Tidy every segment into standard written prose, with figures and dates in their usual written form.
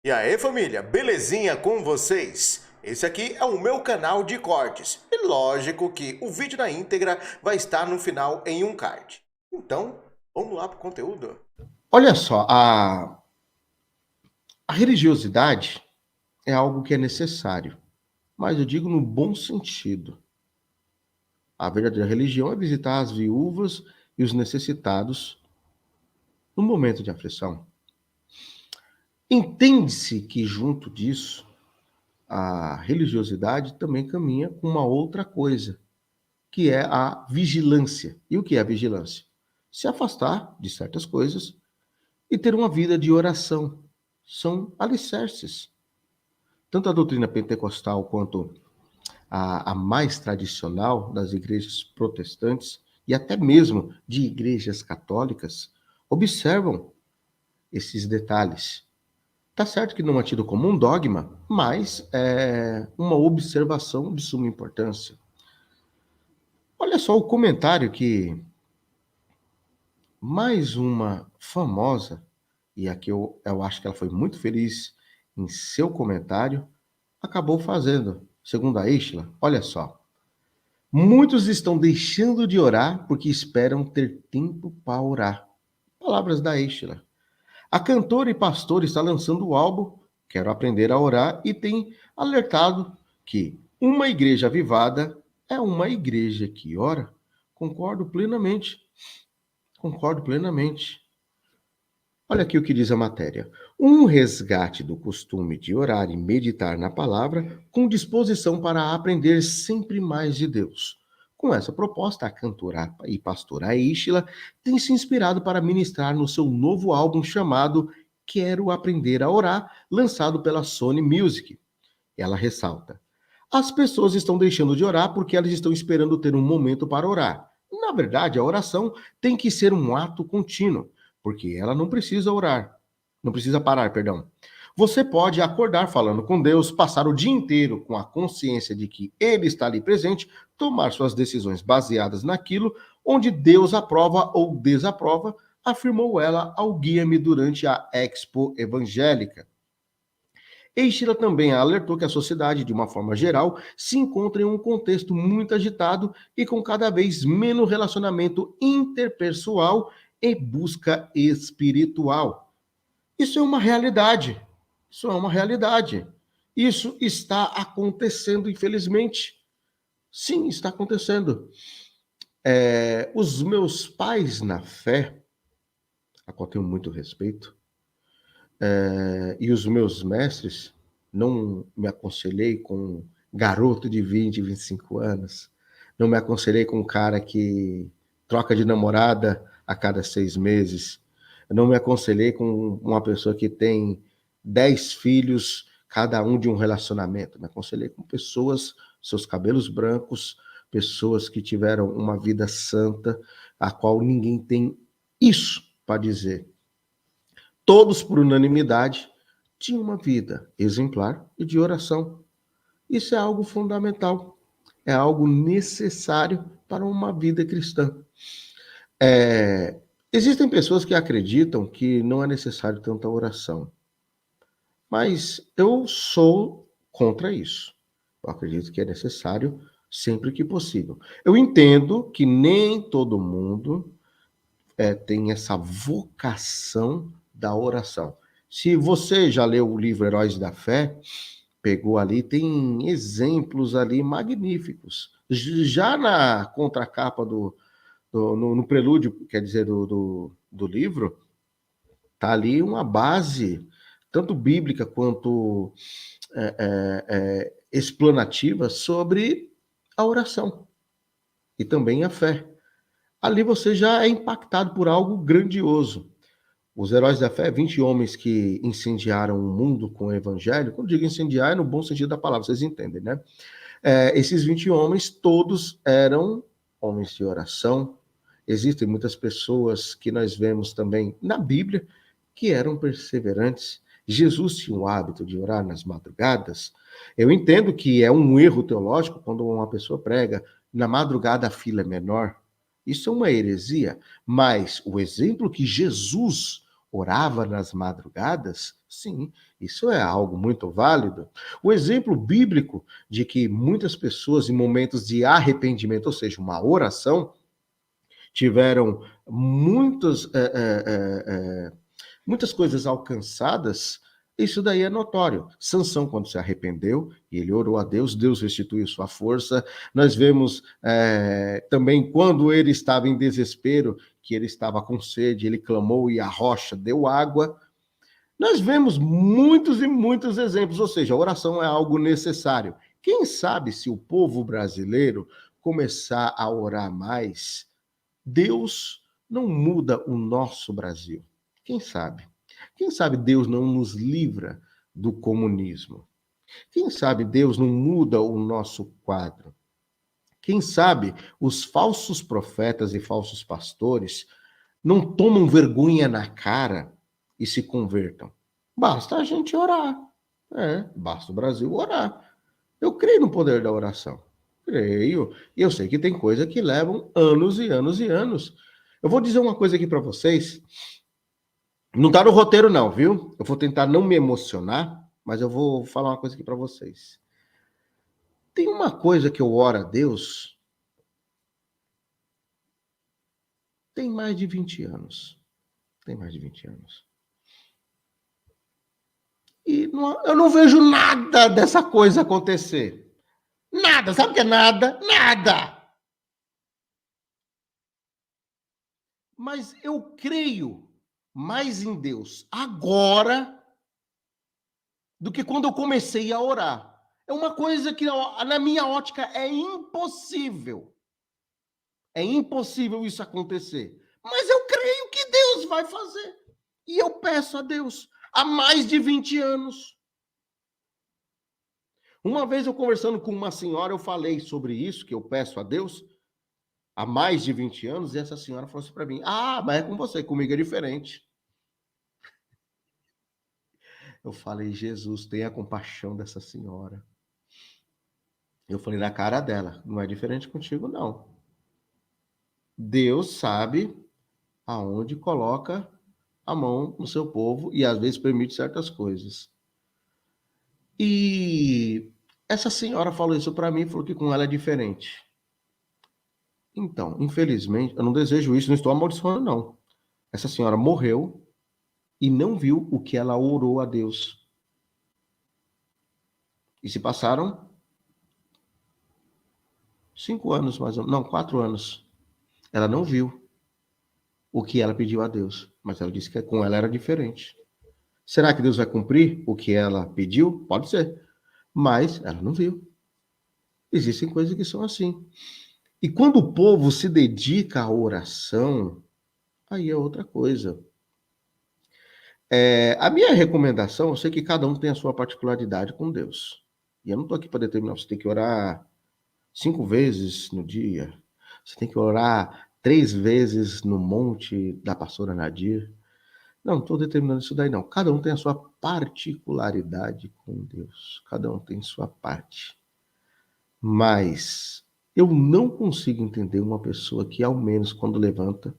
E aí, família, belezinha com vocês? Esse aqui é o meu canal de cortes. E lógico que o vídeo na íntegra vai estar no final em um card. Então, vamos lá pro conteúdo. Olha só, a religiosidade é algo que é necessário, mas eu digo no bom sentido. A verdadeira religião é visitar as viúvas e os necessitados no momento de aflição. Entende-se que, junto disso, a religiosidade também caminha com uma outra coisa, que é a vigilância. E o que é a vigilância? Se afastar de certas coisas e ter uma vida de oração. São alicerces. Tanto a doutrina pentecostal quanto a mais tradicional das igrejas protestantes e até mesmo de igrejas católicas observam esses detalhes. Tá certo que não é tido como um dogma, mas é uma observação de suma importância. Olha só o comentário que mais uma famosa, e aqui eu acho que ela foi muito feliz em seu comentário, acabou fazendo, segundo a Isla. Olha só. Muitos estão deixando de orar porque esperam ter tempo para orar. Palavras da Estela. A cantora e pastora está lançando o álbum Quero Aprender a Orar e tem alertado que uma igreja avivada é uma igreja que ora. Concordo plenamente. Concordo plenamente. Olha aqui o que diz a matéria. Um resgate do costume de orar e meditar na palavra com disposição para aprender sempre mais de Deus. Com essa proposta, a cantora e pastora Aishla tem se inspirado para ministrar no seu novo álbum chamado Quero Aprender a Orar, lançado pela Sony Music. Ela ressalta: as pessoas estão deixando de orar porque elas estão esperando ter um momento para orar. Na verdade, a oração tem que ser um ato contínuo, porque ela não precisa orar. Não precisa parar, perdão. Você pode acordar falando com Deus, passar o dia inteiro com a consciência de que Ele está ali presente, tomar suas decisões baseadas naquilo onde Deus aprova ou desaprova, afirmou ela ao guia-me durante a Expo Evangélica. Eichira também alertou que a sociedade, de uma forma geral, se encontra em um contexto muito agitado e com cada vez menos relacionamento interpessoal e busca espiritual. Isso é uma realidade. Isso é uma realidade. Isso está acontecendo, infelizmente. Sim, está acontecendo. Os meus pais na fé, a qual tenho muito respeito, e os meus mestres, não me aconselhei com um garoto de 20, 25 anos, não me aconselhei com um cara que troca de namorada a cada 6 meses, eu não me aconselhei com uma pessoa que tem 10 filhos, cada um de um relacionamento, me aconselhei com pessoas, seus cabelos brancos, pessoas que tiveram uma vida santa, a qual ninguém tem isso para dizer. Todos, por unanimidade, tinham uma vida exemplar e de oração. Isso é algo fundamental, é algo necessário para uma vida cristã. É, Existem pessoas que acreditam que não é necessário tanta oração, mas eu sou contra isso. Eu acredito que é necessário sempre que possível. Eu entendo que nem todo mundo tem essa vocação da oração. Se você já leu o livro Heróis da Fé, pegou ali, tem exemplos ali magníficos. Já na contracapa no prelúdio, quer dizer, do livro, tá ali uma base, tanto bíblica quanto explanativa, sobre a oração e também a fé. Ali você já é impactado por algo grandioso. Os heróis da fé, 20 homens que incendiaram o mundo com o evangelho. Quando digo incendiar, é no bom sentido da palavra, vocês entendem, né? Esses 20 homens, todos eram homens de oração. Existem muitas pessoas que nós vemos também na Bíblia que eram perseverantes. Jesus tinha o hábito de orar nas madrugadas. Eu entendo que é um erro teológico quando uma pessoa prega na madrugada a fila é menor. Isso é uma heresia, mas o exemplo que Jesus orava nas madrugadas Sim, isso é algo muito válido. O exemplo bíblico de que muitas pessoas, em momentos de arrependimento, ou seja, uma oração, tiveram muitas coisas alcançadas, isso daí é notório. Sansão, quando se arrependeu, e ele orou a Deus, Deus restituiu sua força. Nós vemos também quando ele estava em desespero, que ele estava com sede, ele clamou e a rocha deu água. Nós vemos muitos e muitos exemplos, ou seja, a oração é algo necessário. Quem sabe se o povo brasileiro começar a orar mais, Deus não muda o nosso Brasil. Quem sabe? Quem sabe Deus não nos livra do comunismo? Quem sabe Deus não muda o nosso quadro? Quem sabe os falsos profetas e falsos pastores não tomam vergonha na cara e se convertam? Basta a gente orar. Basta o Brasil orar. Eu creio no poder da oração. Creio. E eu sei que tem coisa que levam anos e anos e anos. Eu vou dizer uma coisa aqui para vocês. Não está no roteiro não, viu? Eu vou tentar não me emocionar, mas eu vou falar uma coisa aqui para vocês. Tem uma coisa que eu oro a Deus tem mais de 20 anos. Tem mais de 20 anos. E eu não vejo nada dessa coisa acontecer. Nada, sabe o que é nada? Nada! Mas eu creio mais em Deus agora do que quando eu comecei a orar. É uma coisa que, na minha ótica, é impossível. É impossível isso acontecer. Mas eu creio que Deus vai fazer. E eu peço a Deus há mais de 20 anos. Uma vez eu conversando com uma senhora, eu falei sobre isso, que eu peço a Deus há mais de 20 anos, e essa senhora falou assim para mim: ah, mas é com você, comigo é diferente. Eu falei: Jesus, tenha compaixão dessa senhora. Eu falei na cara dela: não é diferente contigo, não. Deus sabe aonde coloca a mão no seu povo e às vezes permite certas coisas. E essa senhora falou isso para mim, falou que com ela é diferente. Então, infelizmente, eu não desejo isso, não estou amaldiçoando, não. Essa senhora morreu e não viu o que ela orou a Deus. E se passaram 5 anos, mais ou menos, não, 4 anos. Ela não viu o que ela pediu a Deus, mas ela disse que com ela era diferente. Será que Deus vai cumprir o que ela pediu? Pode ser, mas ela não viu. Existem coisas que são assim. E quando o povo se dedica à oração, aí é outra coisa. A minha recomendação, eu sei que cada um tem a sua particularidade com Deus. E eu não estou aqui para determinar, você tem que orar 5 vezes no dia, você tem que orar 3 vezes no monte da pastora Nadir. Não estou determinando isso daí, não. Cada um tem a sua particularidade com Deus. Cada um tem sua parte. Mas eu não consigo entender uma pessoa que, ao menos quando levanta,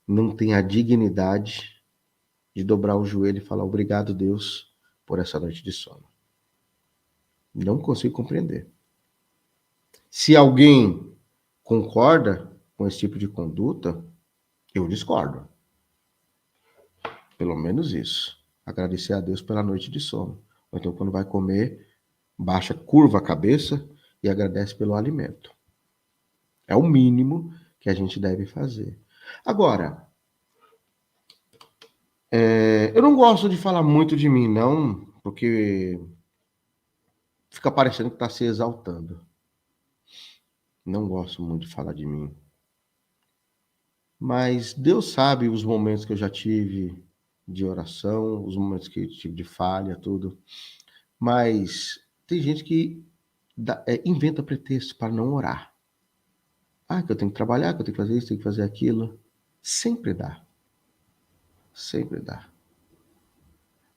não tem a dignidade de dobrar o joelho e falar: obrigado, Deus, por essa noite de sono. Não consigo compreender. Se alguém concorda com esse tipo de conduta, eu discordo. Pelo menos isso. Agradecer a Deus pela noite de sono. Ou então, quando vai comer, baixa, curva a cabeça e agradece pelo alimento. É o mínimo que a gente deve fazer. Agora, eu não gosto de falar muito de mim, não, porque fica parecendo que está se exaltando. Não gosto muito de falar de mim. Mas Deus sabe os momentos que eu já tive de oração, os momentos que eu tive de falha, tudo. Mas tem gente que inventa pretexto para não orar. Que eu tenho que trabalhar, que eu tenho que fazer isso, tenho que fazer aquilo. Sempre dá. Sempre dá.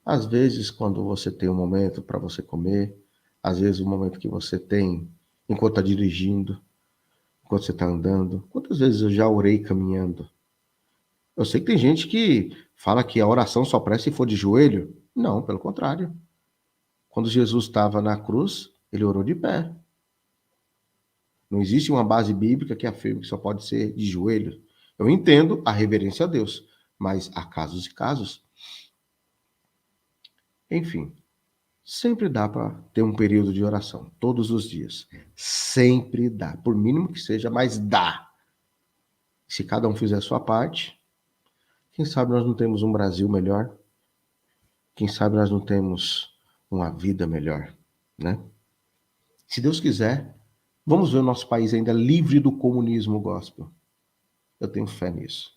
Às vezes, quando você tem um momento para você comer, às vezes um momento que você tem enquanto está dirigindo, enquanto você está andando. Quantas vezes eu já orei caminhando? Eu sei que tem gente que fala que a oração só presta se for de joelho. Não, pelo contrário. Quando Jesus estava na cruz, ele orou de pé. Não existe uma base bíblica que afirme que só pode ser de joelho. Eu entendo a reverência a Deus, mas há casos e casos. Enfim, sempre dá para ter um período de oração, todos os dias. Sempre dá, por mínimo que seja, mas dá. Se cada um fizer a sua parte, quem sabe nós não temos um Brasil melhor? Quem sabe nós não temos uma vida melhor, né? Se Deus quiser, vamos ver o nosso país ainda livre do comunismo gospel. Eu tenho fé nisso.